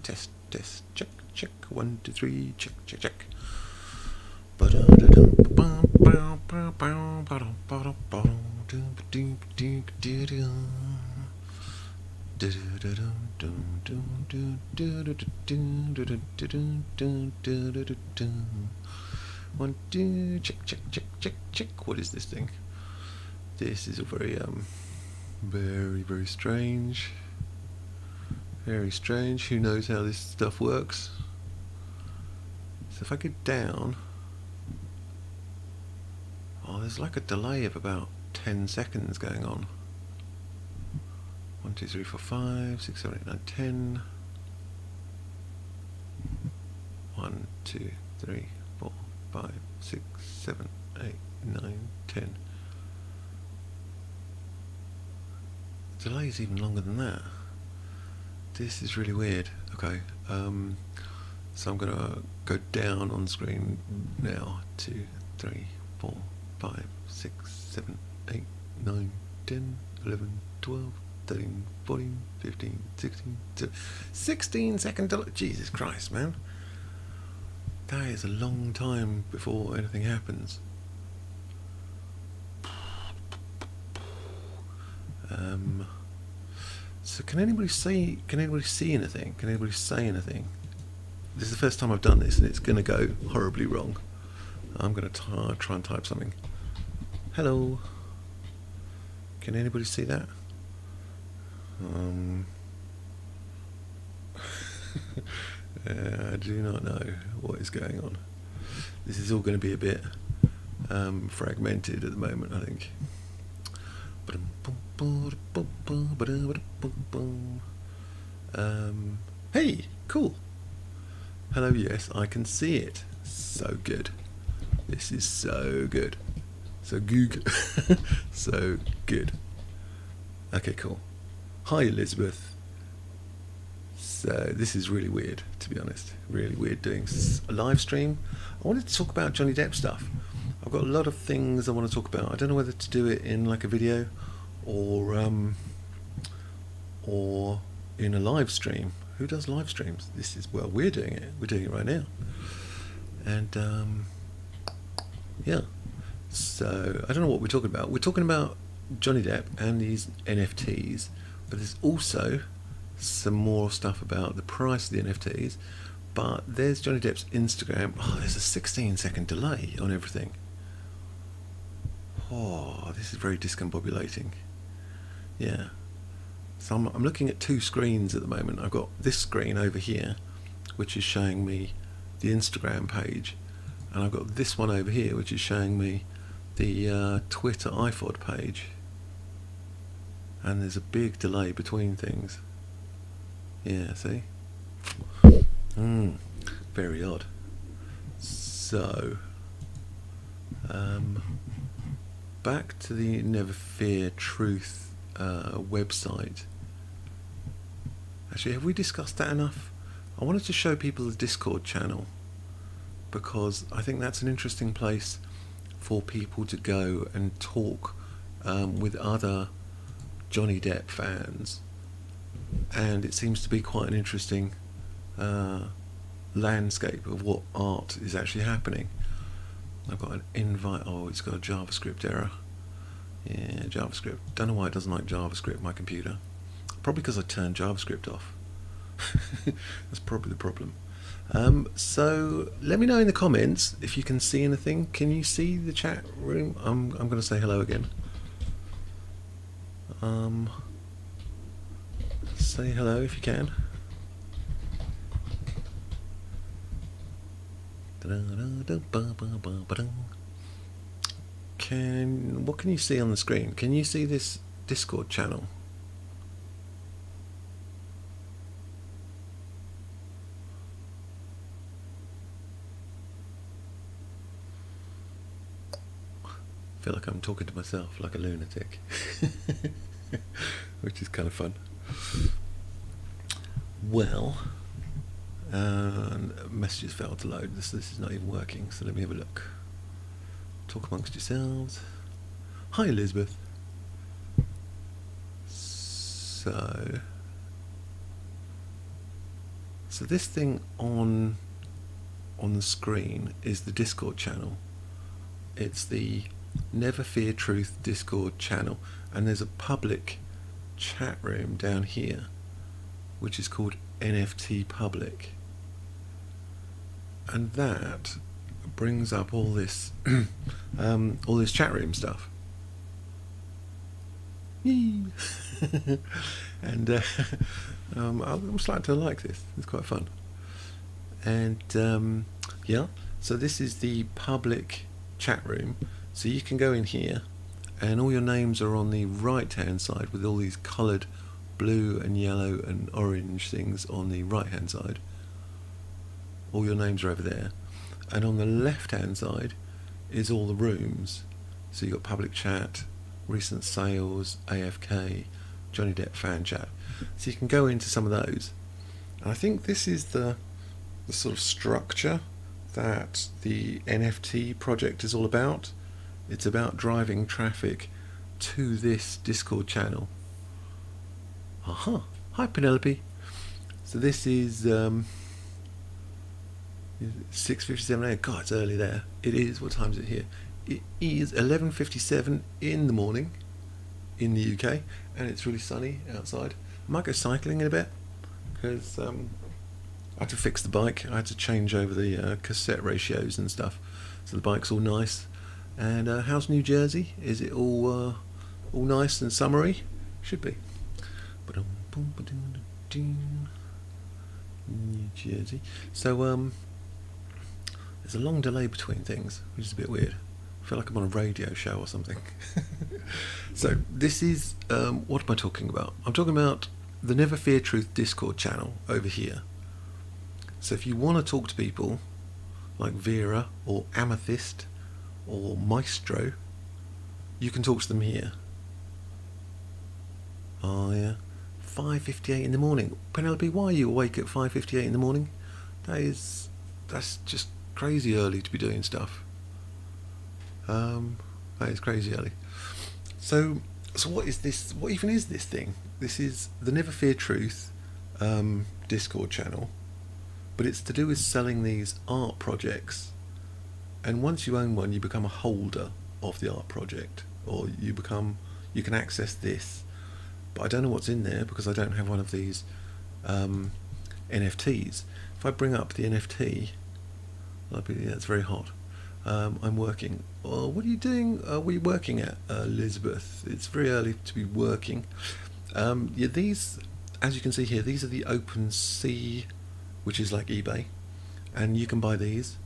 Test, test, check, check. 1, 2, 3, check, check, check. One, two, check, check, check, check, check. What is this thing? This is a very, very strange. Very strange. Who knows how this stuff works? So if I go down, oh, there's like a delay of about 10 seconds going on. 1, 2, 3, 4, 5, 6, 7, 8, 9, 10. 1, 2, 3, 4, 5, 6, 7, 8, 9, 10. The delay is even longer than that. This is really weird. Okay, so I'm gonna go down on screen now. 2, 3, 4, 5, 6, 7, 8, 9, 10, 11, 12, 13, 14, 15, 16, 16 second delay. Jesus Christ, man. That is a long time before anything happens. So can anybody see anything? Can anybody say anything? This is the first time I've done this and it's going to go horribly wrong. I'm going to try and type something. Hello. Can anybody see that? I do not know what is going on. This is all going to be a bit fragmented at the moment, I think. Hey, cool. Hello, yes, I can see it. So good. This is so good. So good. So good. Okay, cool. Hi, Elizabeth. So this is really weird, to be honest. Really weird doing a live stream. I wanted to talk about Johnny Depp stuff. I've got a lot of things I want to talk about. I don't know whether to do it in like a video or in a live stream. Who does live streams? This is, well, we're doing it. We're doing it right now. And yeah. So I don't know what we're talking about. We're talking about Johnny Depp and these NFTs, but there's also some more stuff about the price of the NFTs. But there's Johnny Depp's Instagram. Oh, there's a 16-second delay on everything. Oh, this is very discombobulating. Yeah. So I'm looking at two screens at the moment. I've got this screen over here, which is showing me the Instagram page, and I've got this one over here, which is showing me the Twitter iPod page. And there's a big delay between things. Yeah, see? Very odd. So, back to the Never Fear Truth website. Actually, have we discussed that enough? I wanted to show people the Discord channel because I think that's an interesting place for people to go and talk with other Johnny Depp fans, and it seems to be quite an interesting landscape of what art is actually happening. I've got an invite. Oh, it's got a JavaScript error. Yeah, JavaScript. Don't know why it doesn't like JavaScript, my computer. Probably because I turned JavaScript off. That's probably the problem. So let me know in the comments if you can see anything. Can you see the chat room? I'm going to say hello again. Say hello if you can. What can you see on the screen? Can you see this Discord channel? I feel like I'm talking to myself like a lunatic, which is kind of fun. Well, messages failed to load. This is not even working, so let me have a look. Talk amongst yourselves. Hi, Elizabeth. So this thing on the screen is the Discord channel. It's the Never Fear Truth Discord channel, and there's a public chat room down here which is called NFT Public, and that brings up all this all this chat room stuff. And I'm starting to like this. It's quite fun. And yeah, so this is the public chat room, so you can go in here and all your names are on the right hand side with all these coloured blue and yellow and orange things on the right hand side. All your names are over there, and on the left hand side is all the rooms. So you've got public chat, recent sales, AFK, Johnny Depp fan chat. So you can go into some of those, and I think this is the sort of structure that the NFT project is all about. It's about driving traffic to this Discord channel. Aha! Hi Penelope. So this is 6:57 a.m. God, it's early there. It is. What time is it here? It is 11:57 in the morning in the UK, and it's really sunny outside. I might go cycling in a bit because I had to fix the bike. I had to change over the cassette ratios and stuff, so the bike's all nice. And how's New Jersey? Is it all nice and summery? Should be. New Jersey. So there's a long delay between things, which is a bit weird. I feel like I'm on a radio show or something. So this is what am I talking about? I'm talking about the Never Fear Truth Discord channel over here. So if you want to talk to people like Vera or Amethyst or Maestro, you can talk to them here. Oh yeah, 5:58 in the morning. Penelope, why are you awake at 5:58 in the morning? That's just crazy early to be doing stuff. That is crazy early. So what is this? What even is this thing? This is the Never Fear Truth Discord channel, but it's to do with selling these art projects. And once you own one, you become a holder of the art project, or you can access this. But I don't know what's in there because I don't have one of these NFTs. If I bring up the NFT, it's very hot. I'm working. Oh, what are you doing? What are you working at, Elizabeth? It's very early to be working. Yeah, these, as you can see here, these are the OpenSea, which is like eBay, and you can buy these,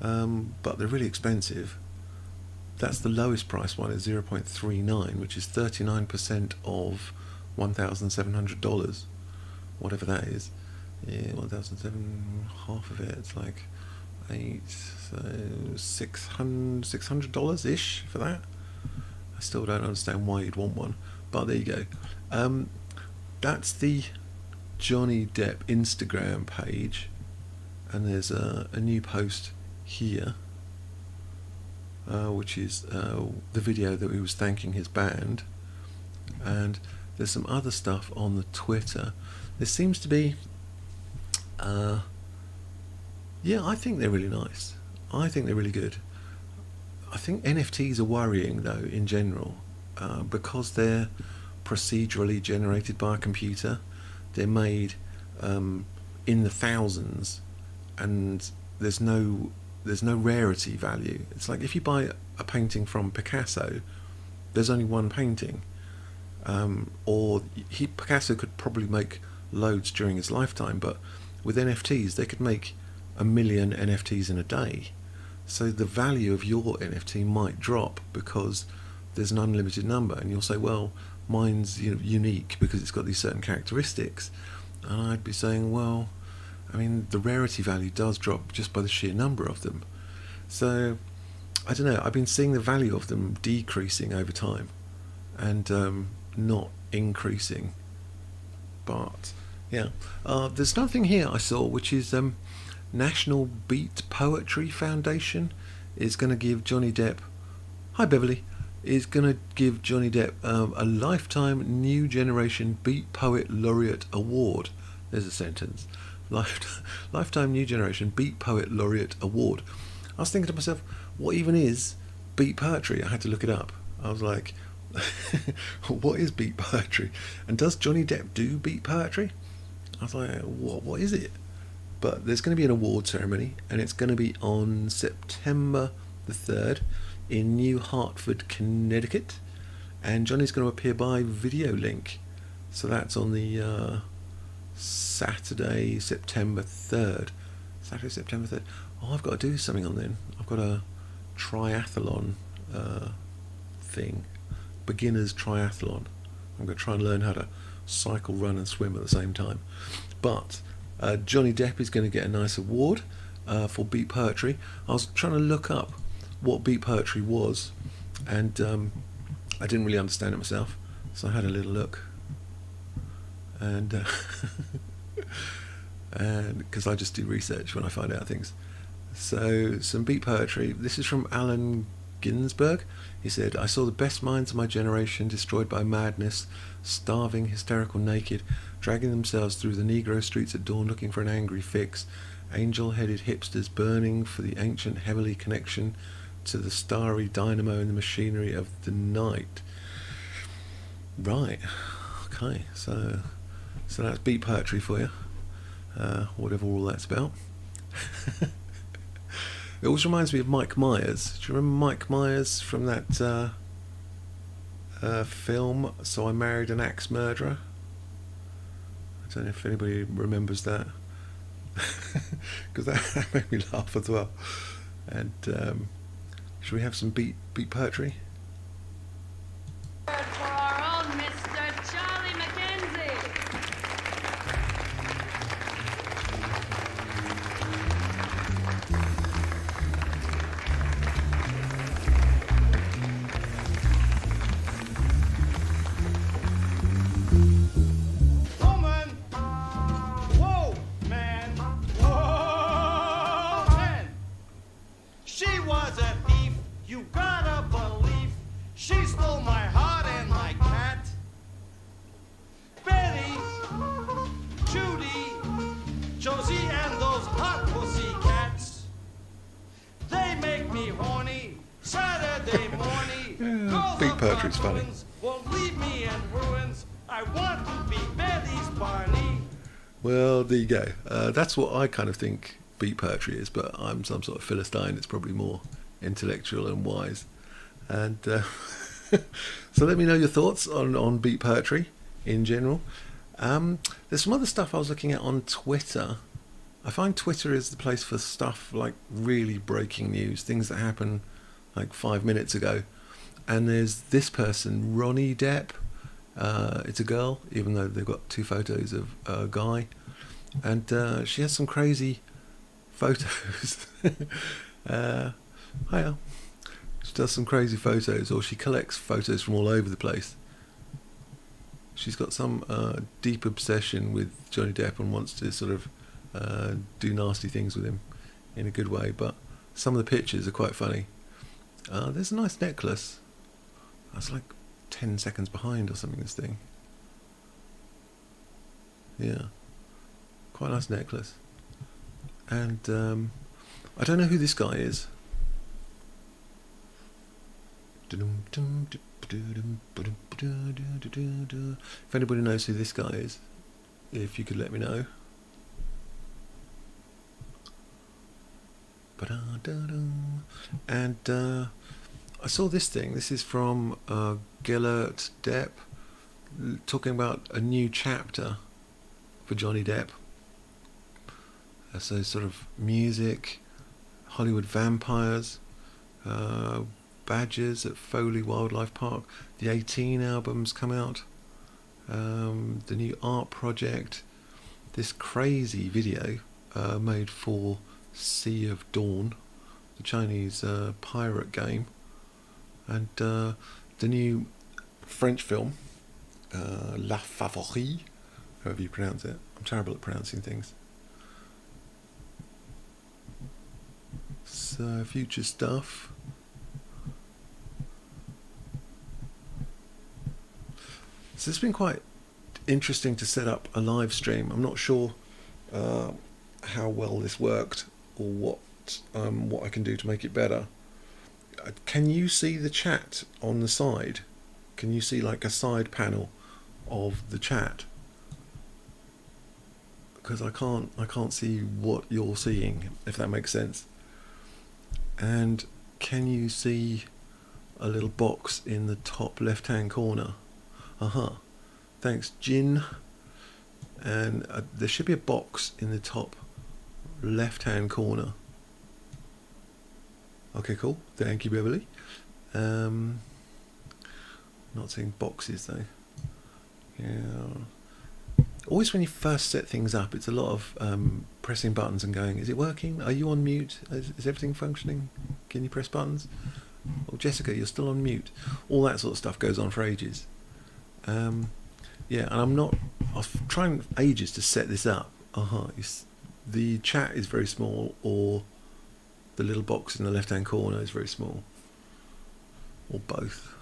but they're really expensive. That's the lowest price one, is 0.39, which is 39% of $1,700, whatever that is. Yeah, 1,007, half of it, it's like $600 ish for that. I still don't understand why you'd want one, but there you go. That's the Johnny Depp Instagram page, and there's a new post here, which is the video that he was thanking his band, and there's some other stuff on the Twitter. There seems to be yeah, I think they're really nice. I think they're really good. I think NFTs are worrying though in general, because they're procedurally generated by a computer. They're made in the thousands, and there's no rarity value. It's like if you buy a painting from Picasso, there's only one painting, or Picasso could probably make loads during his lifetime, but with NFTs they could make 1 million NFTs in a day. So the value of your NFT might drop because there's an unlimited number, and you'll say, well, mine's unique because it's got these certain characteristics. And I'd be saying, well, I mean, the rarity value does drop just by the sheer number of them. So I don't know, I've been seeing the value of them decreasing over time and not increasing. But yeah, there's nothing here I saw, which is National Beat Poetry Foundation is going to give Johnny Depp, hi Beverly, is going to give Johnny Depp a lifetime New Generation Beat Poet Laureate Award. There's a sentence. Lifetime New Generation Beat Poet Laureate Award. I was thinking to myself, what even is beat poetry? I had to look it up. I was like, what is beat poetry? And does Johnny Depp do beat poetry? I was like, what is it? But there's going to be an award ceremony, and it's going to be on September the 3rd in New Hartford, Connecticut. And Johnny's going to appear by video link. So that's on the Saturday, September 3rd. Saturday, September 3rd. Oh, I've got to do something on then. I've got a triathlon thing. Beginner's triathlon. I'm going to try and learn how to cycle, run and swim at the same time. But Johnny Depp is going to get a nice award for beat poetry. I was trying to look up what beat poetry was, and I didn't really understand it myself, so I had a little look. And because I just do research when I find out things. So some beat poetry. This is from Allen Ginsberg. He said, I saw the best minds of my generation destroyed by madness, starving, hysterical, naked, dragging themselves through the Negro streets at dawn looking for an angry fix, angel-headed hipsters burning for the ancient heavenly connection to the starry dynamo and the machinery of the night. Right, okay, so that's beat poetry for you, whatever all that's about. It always reminds me of Mike Myers. Do you remember Mike Myers from that film, So I Married an Axe Murderer? I don't know if anybody remembers that. Because that made me laugh as well. And should we have some beat poetry? For our own Mr. Charlie Mackenzie. Woman! Whoa, man! Whoa, man! She was a thief, you gotta believe. She stole my heart and my cat. Betty, Judy, Josie, and those hot pussy cats. They make me horny Saturday morning. Yeah, beat poetry's funny. Won't leave me in ruins. I want to be Betty's Barney. Well, there you go. That's what I kind of think beat poetry is, but I'm some sort of Philistine. It's probably more intellectual and wise. And so let me know your thoughts on beat poetry in general. There's some other stuff I was looking at on Twitter. I find Twitter is the place for stuff like really breaking news, things that happen like 5 minutes ago. And there's this person, Ronnie Depp. It's a girl, even though they've got two photos of a guy. And she has some crazy photos. Hiya. She does some crazy photos, or she collects photos from all over the place. She's got some deep obsession with Johnny Depp and wants to sort of do nasty things with him in a good way, but some of the pictures are quite funny. There's a nice necklace. That's like 10 seconds behind or something, this thing. Yeah. Quite a nice necklace. And I don't know who this guy is. If anybody knows who this guy is, if you could let me know. And I saw this thing. This is from Gellert Depp, talking about a new chapter for Johnny Depp. So sort of music, Hollywood vampires, badgers at Foley Wildlife Park. The 18 albums come out. The new art project. This crazy video made for Sea of Dawn, the Chinese pirate game. And the new French film, La Favori, however you pronounce it. I'm terrible at pronouncing things. So, future stuff. So it's been quite interesting to set up a live stream. I'm not sure how well this worked or what I can do to make it better. Can you see the chat on the side? Can you see like a side panel of the chat? Because I can't see what you're seeing, if that makes sense. And can you see a little box in the top left hand corner? Thanks, Jin. And there should be a box in the top left hand corner. Okay, cool. Thank you, Beverly. Not seeing boxes though. Yeah. Always when you first set things up, it's a lot of pressing buttons and going, is it working? Are you on mute? Is everything functioning? Can you press buttons? Oh, Jessica, you're still on mute. All that sort of stuff goes on for ages. Yeah, and I was trying ages to set this up. The chat is very small, or the little box in the left hand corner is very small, or both.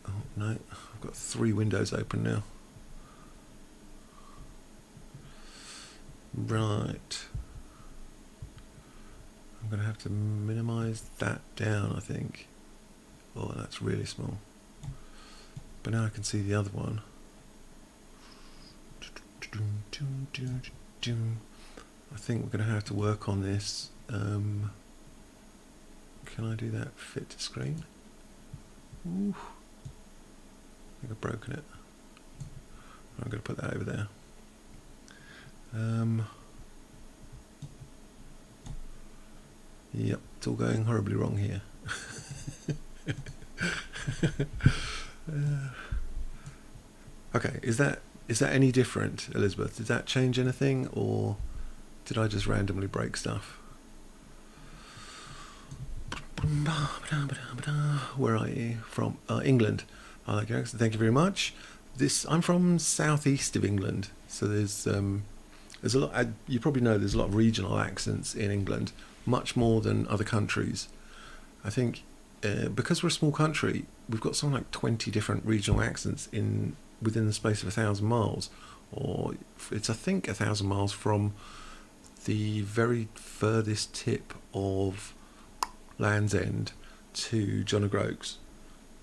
Oh no, I've got 3 windows open now. Right, I'm going to have to minimize that down, I think. Oh, that's really small. But now I can see the other one. I think we're going to have to work on this. Can I do that fit to screen? Ooh. I think I've broken it. I'm going to put that over there. Yep, it's all going horribly wrong here. Okay, is that any different, Elizabeth? Did that change anything, or did I just randomly break stuff? Where are you from? England. I like your accent. Thank you very much. I'm from southeast of England, so there's a lot. You probably know there's a lot of regional accents in England, much more than other countries. I think because we're a small country, we've got something like 20 different regional accents within the space of 1,000 miles, or it's I think 1,000 miles from the very furthest tip of Land's End to John O'Groats,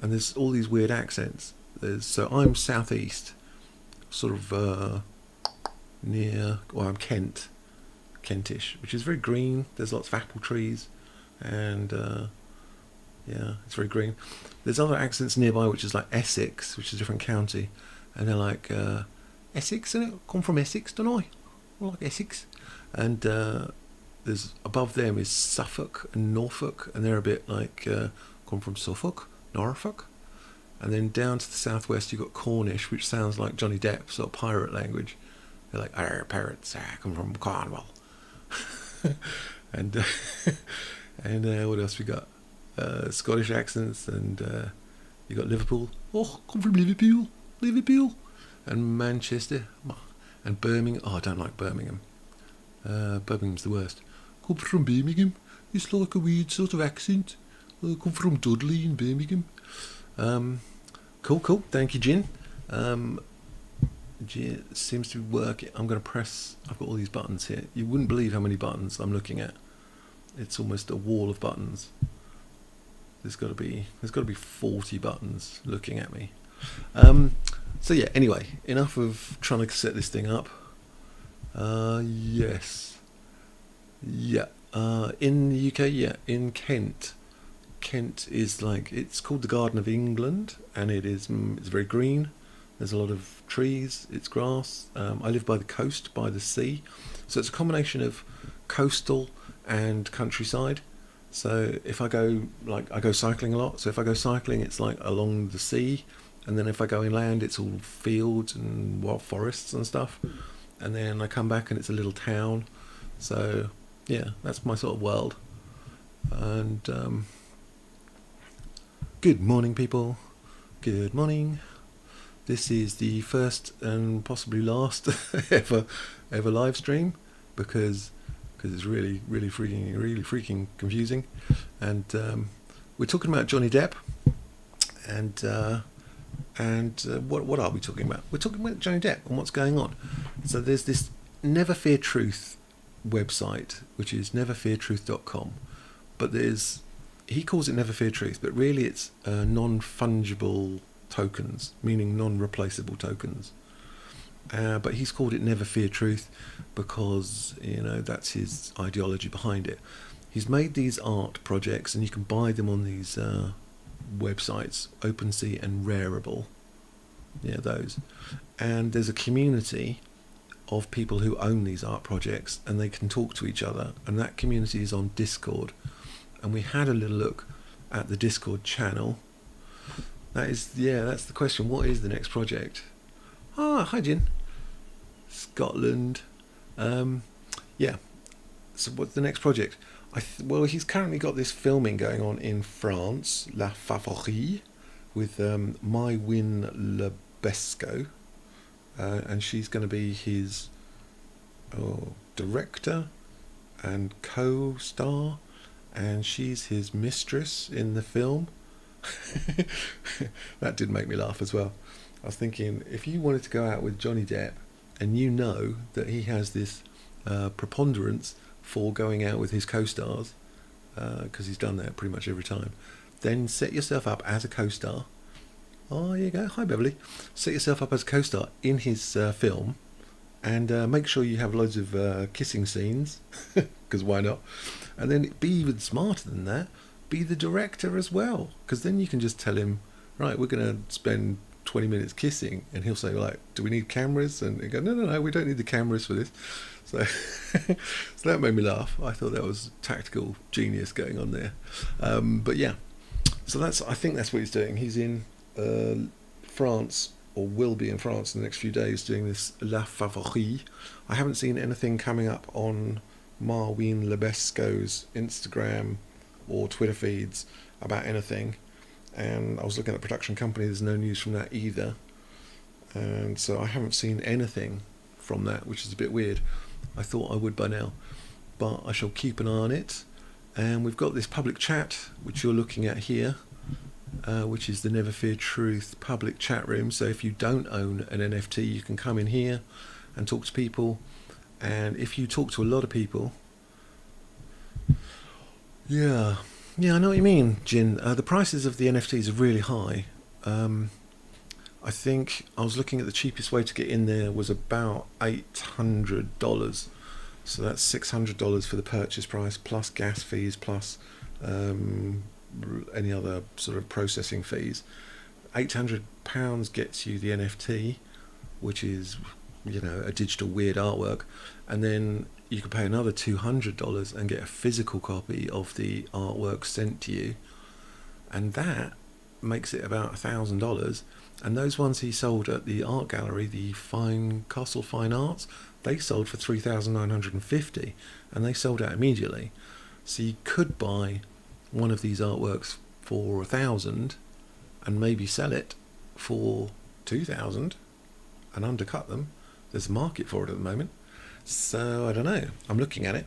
and there's all these weird accents. So I'm southeast, sort of near. Well, I'm Kentish, which is very green. There's lots of apple trees, and yeah, it's very green. There's other accents nearby, which is like Essex, which is a different county, and they're like Essex, and it come from Essex, don't I? I like Essex, and there's above them is Suffolk and Norfolk, and they're a bit like come from Suffolk, Norfolk, and then down to the southwest you've got Cornish, which sounds like Johnny Depp sort of pirate language. They're like, "Arr, pirates, I come from Cornwall," and what else we got? Scottish accents, and you got Liverpool. Oh, come from Liverpool, and Manchester, and Birmingham. Oh, I don't like Birmingham. Birmingham's the worst. Come from Birmingham. It's like a weird sort of accent. Come from Dudley in Birmingham. Cool. Thank you, Jin. It seems to be working. I'm going to press. I've got all these buttons here. You wouldn't believe how many buttons I'm looking at. It's almost a wall of buttons. There's got to be 40 buttons looking at me. So yeah. Anyway, enough of trying to set this thing up. Yes. Yeah. In the UK, yeah. In Kent. Kent is like, it's called the Garden of England, and it's very green. There's a lot of trees. It's grass. I live by the coast, by the sea, so it's a combination of coastal and countryside. So if I go cycling a lot. So if I go cycling, it's like along the sea, and then if I go inland, it's all fields and wild forests and stuff. And then I come back and it's a little town. So yeah, that's my sort of world. And good morning, people. Good morning. This is the first and possibly last ever live stream, because it's really freaking confusing. And we're talking about Johnny Depp, and And what are we talking about? We're talking about Johnny Depp and what's going on. So there's this Never Fear Truth website, which is neverfeartruth.com. But he calls it Never Fear Truth, but really it's non-fungible tokens, meaning non-replaceable tokens. But he's called it Never Fear Truth because, that's his ideology behind it. He's made these art projects, and you can buy them on these websites, OpenSea and Rarible. Yeah, those. And there's a community of people who own these art projects, and they can talk to each other. And that community is on Discord. And we had a little look at the Discord channel. That's the question. What is the next project? Hi Jin. Scotland. Yeah. So what's the next project? Well, he's currently got this filming going on in France, La Favori, with Maïwenn Lebesco, and she's going to be his director and co-star, and she's his mistress in the film. That did make me laugh as well. I was thinking, if you wanted to go out with Johnny Depp and you know that he has this preponderance for going out with his co-stars, because he's done that pretty much every time, then set yourself up as a co-star. Oh, here you go. Hi, Beverly. Set yourself up as a co-star in his film, and make sure you have loads of kissing scenes, because why not? And then be even smarter than that, be the director as well, because then you can just tell him, right, we're going to spend 20 minutes kissing, and he'll say, like, do we need cameras? And he go, no, we don't need the cameras for this. So so that made me laugh. I thought that was tactical genius going on there. But yeah, so I think that's what he's doing. He's in France, or will be in France in the next few days, doing this La Favori. I haven't seen anything coming up on Maïwenn Lebesco's Instagram or Twitter feeds about anything, and I was looking at the production company. There's no news from that either, and so I haven't seen anything from that, which is a bit weird. I thought I would by now, but I shall keep an eye on it. And we've got this public chat which you're looking at here, which is the Never Fear Truth public chat room. So if you don't own an NFT, you can come in here and talk to people, and if you talk to a lot of people, yeah, I know what you mean, Jin. The prices of the NFTs are really high. I think I was looking at the cheapest way to get in there was about $800. So that's $600 for the purchase price, plus gas fees, plus any other sort of processing fees. £800 gets you the NFT, which is, a digital weird artwork, and then you can pay another $200 and get a physical copy of the artwork sent to you, and that makes it about $1,000. And those ones he sold at the art gallery, the Castle Fine Arts, they sold for $3,950, and they sold out immediately. So you could buy one of these artworks for $1,000 and maybe sell it for $2,000 and undercut them. There's a market for it at the moment. So I don't know. I'm looking at it.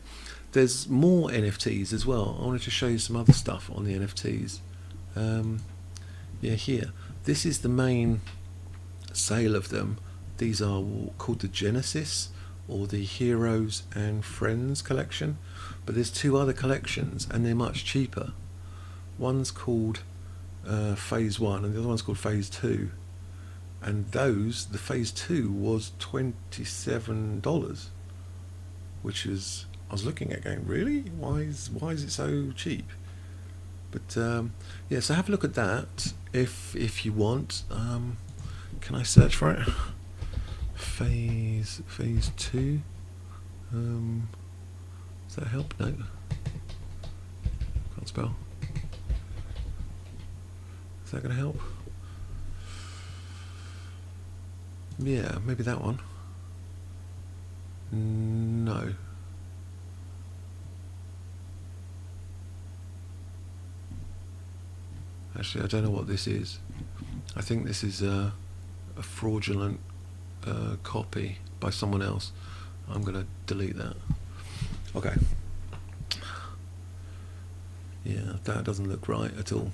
There's more NFTs as well. I wanted to show you some other stuff on the NFTs. Here. This is the main sale of them. These are called the Genesis, or the Heroes and Friends collection. But there's two other collections, and they're much cheaper. One's called Phase 1, and the other one's called Phase 2. And the Phase 2 was $27, which is, I was looking at going, really? Why is it so cheap? But so have a look at that if you want. Can I search for it? Phase 2. Does that help? No. Can't spell. Is that going to help? Yeah, maybe that one. No. Actually, I don't know what this is. I think this is a fraudulent copy by someone else. I'm going to delete that. Okay. Yeah, that doesn't look right at all.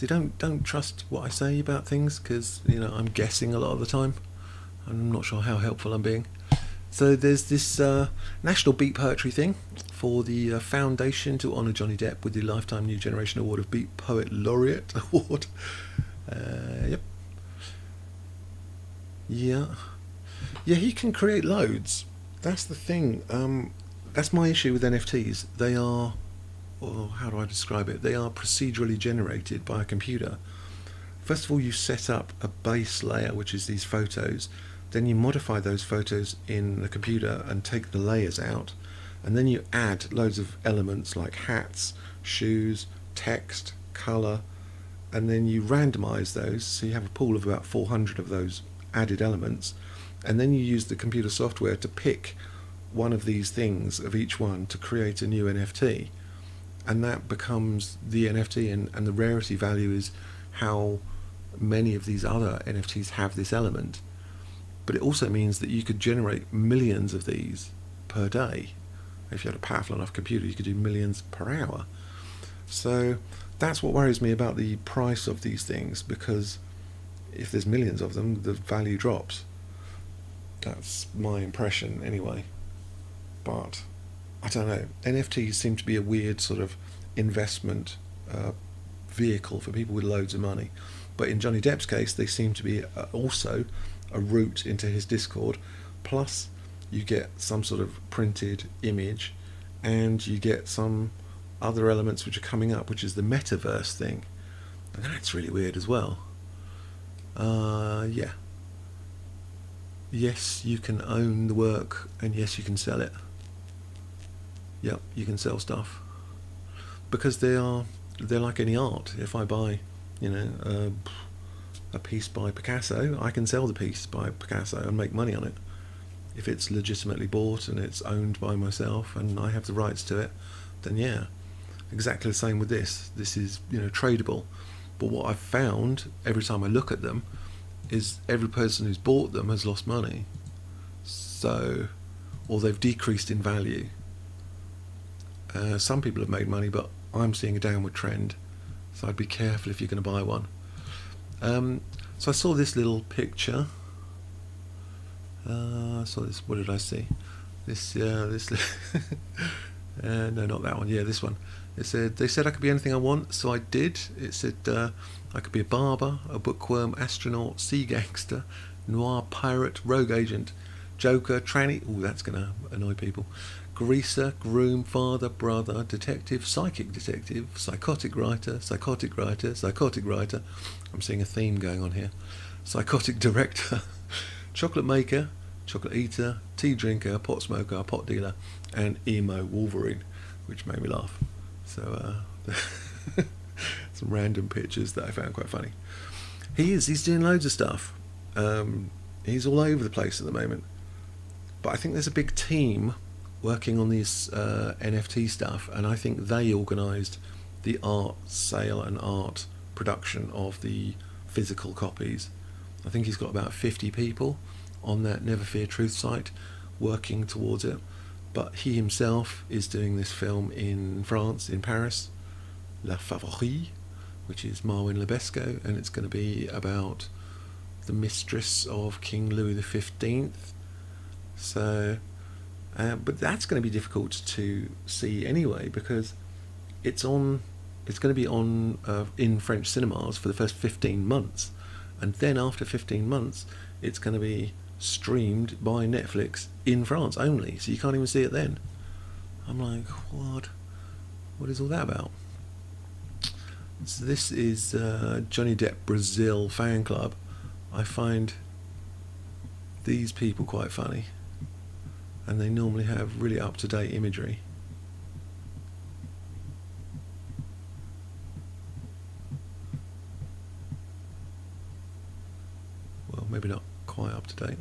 So don't trust what I say about things, because I'm guessing a lot of the time. I'm not sure how helpful I'm being. So there's this National Beat Poetry thing for the Foundation to honour Johnny Depp with the Lifetime New Generation Award of Beat Poet Laureate Award. Yep. Yeah, he can create loads. That's the thing. That's my issue with NFTs. They are, or how do I describe it? They are procedurally generated by a computer. First of all, you set up a base layer, which is these photos. Then you modify those photos in the computer and take the layers out. And then you add loads of elements like hats, shoes, text, colour. And then you randomise those. So you have a pool of about 400 of those added elements. And then you use the computer software to pick one of these things of each one to create a new NFT. And that becomes the NFT, and the rarity value is how many of these other NFTs have this element. But it also means that you could generate millions of these per day. If you had a powerful enough computer, you could do millions per hour. So that's what worries me about the price of these things, because if there's millions of them, the value drops. That's my impression anyway. But I don't know. NFTs seem to be a weird sort of investment vehicle for people with loads of money. But in Johnny Depp's case, they seem to be also a route into his Discord. Plus, you get some sort of printed image, and you get some other elements which are coming up, which is the metaverse thing. And that's really weird as well. Yeah. Yes, you can own the work, and yes, you can sell it. Yep, you can sell stuff. Because they're like any art. If I buy, a piece by Picasso, I can sell the piece by Picasso and make money on it. If it's legitimately bought and it's owned by myself and I have the rights to it, then yeah. Exactly the same with this. This is, tradable. But what I've found every time I look at them is every person who's bought them has lost money. So, or they've decreased in value. Some people have made money, but I'm seeing a downward trend. So I'd be careful if you're going to buy one. So I saw this little picture. I saw this. What did I see? This. No, not that one. Yeah, this one. It said, they said I could be anything I want, so I did. It said I could be a barber, a bookworm, astronaut, sea gangster, noir pirate, rogue agent, joker, tranny. Oh, that's going to annoy people. Greaser, groom, father, brother, detective, psychic detective, psychotic writer, psychotic writer, psychotic writer. I'm seeing a theme going on here. Psychotic director, chocolate maker, chocolate eater, tea drinker, pot smoker, pot dealer, and emo Wolverine, which made me laugh. So some random pictures that I found quite funny. He's doing loads of stuff. He's all over the place at the moment. But I think there's a big team working on these NFT stuff, and I think they organised the art sale and art production of the physical copies. I think he's got about 50 people on that Never Fear Truth site working towards it, but he himself is doing this film in France, in Paris, La Favori, which is Marwin Lebesco, and it's going to be about the mistress of King Louis XV. So but that's going to be difficult to see anyway, because it's going to be on in French cinemas for the first 15 months, and then after 15 months it's going to be streamed by Netflix in France only, so you can't even see it then. I'm like, what is all that about? So this is Johnny Depp Brazil fan club. I find these people quite funny, and they normally have really up-to-date imagery. Well, maybe not quite up-to-date.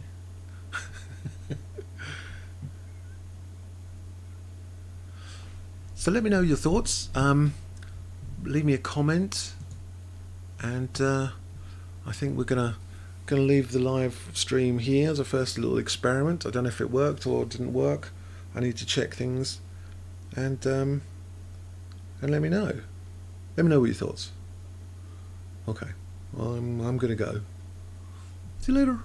So let me know your thoughts. Leave me a comment, and I think we're gonna leave the live stream here as a first little experiment. I don't know if it worked or didn't work. I need to check things, and let me know. Let me know what your thoughts. Okay. Well, I'm gonna go. See you later.